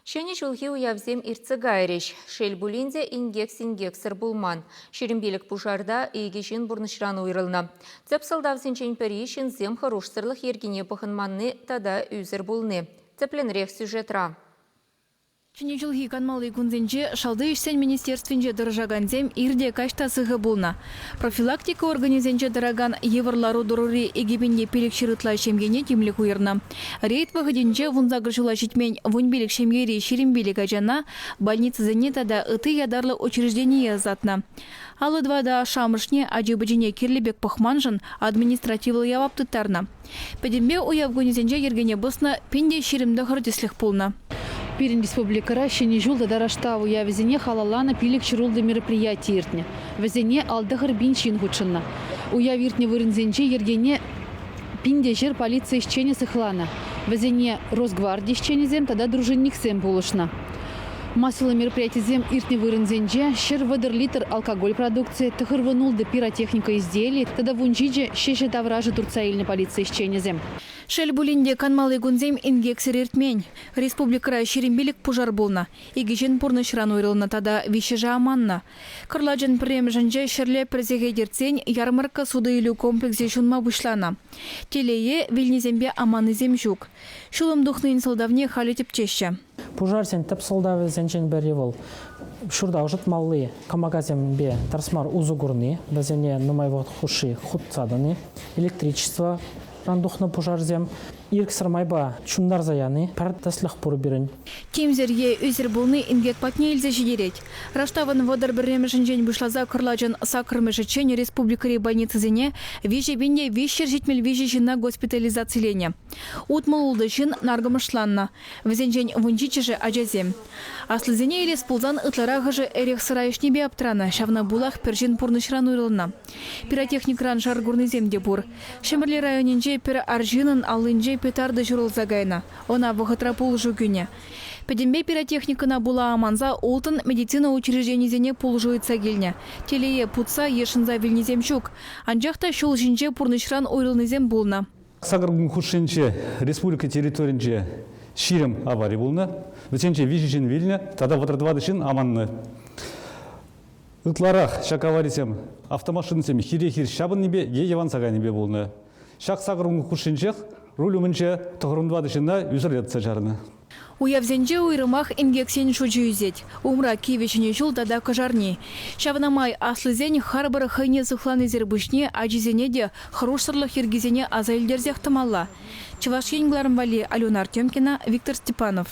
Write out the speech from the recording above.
Шені жылғы уявзем иртсы гайреш. Шел булинзе ингекс-ингексір булман. Шерембелік пушарда егешін бұрнышран уйрылна. Цеп салдавсенчен перешін зем хорошсырлық ергене бұхынманны тада үзір булны. Цепленрек сюжетра. Шені жылғы канмалы күнзенже шалды ішсен министерственже дыржаганзем ирде каштасығы болна. Профилактика организенже дыраган еврлару дұрури егебенде пелек шырытла шемгене темлік уйырна. Рейд вағыденже вунзагыр жула жетмен вунбелік шемгері шерембелік ажана больница зенетада ыты ядарлы учреждение затна. Алы двада шамышне ажыбыжине кирлебек пахманжын административлы яваптыттарна. Педембе уявгонезенже ергене бысна пенде шеремді хырдеслік полна. Пирин республикара шені жылда дараштаву я везене халалана пилик чырулды мероприятие иртне. Везене алдығыр бин чин худшынна. Уя виртне вырынзенче ергене пинде жер полиция исчене сыхлана. Везене Росгвардия исченезем, тогда дружинник сем булышна. Массовый мероприятие зем иртне вырынзенче, шер выдыр литр алкоголь продукции, тахыр вынулды пиротехника изделий, тогда вунчиже шеше тавражи турцаильной полиция исченезем. Шел булинде канмалы гунзем ингексер иртмень. Республикара шерембелік пужар болна. Егежен пурнышран уйрылна тада вишежа аманна. Кырладжен премженже шерле презегедерцень ярмарка суды илю комплексе шунма вышлана. Телее вильнезембе аманызем жук. Шулым духны инсалдавне хали тепчеще. Пужар сен тепсылдавы зенчен бәрі бол. Шурда ұжыт маллы камагазем бе тарсмар узугурны, бәзене нумай вғыт хуши худцаданы, электричество, рандухна пожарзем, ирксар майба чундар заяны, параттаслых пурбирын. Темзерге үзер болны ингек патне илзе жидерет. Раштаван водар бірремешін жен бұшлаза кырлажын сакырмышы чен республикари больницызене веже бенде вещер жетмел веже жина госпитализациялене. Утмыл улды жин наргымышланна. Везен жен вунчичыжы ажазем. Аслызене елес пулзан ытларағыжы эрех сырайышнебе аптрана, шавна булах пержен пурнышран уйрылна. Пиротехникран жаргурныземде бур. Шемірлі районенже пір аржинын алынже петарды журыл загайна. Она вғытра пул жүгіне. Педембе пиротехникана була аманза олтын медицина учрежденизене пул жуйца келне. Телее путса ешінза вильнезем жүк. Анжақта шул жинже пурнышран уйрылнызем булна. Сагыргын худшинче республика территоринче ширем аварий булна. Выченче вижижин вильня, тогда вот радвадышин аманны. Ытларах шак аварисем автомашинсем хирехир шабын небе ееван сагай небе булна. Шак сагыргын худшинчех руль умынче тұғырындвадышына үзірлетті жарына. Уявзенже уйрымах ингексен шучу үзет. Умра кивечіне жыл дада кажарни. Шавнамай аслызен харбар хайне зыхланы зербушне ажизене де хорошсырлық ергезене азайлдерзех тымалла. Чываш енгларым вали Алена Артемкина, Виктор Степанов.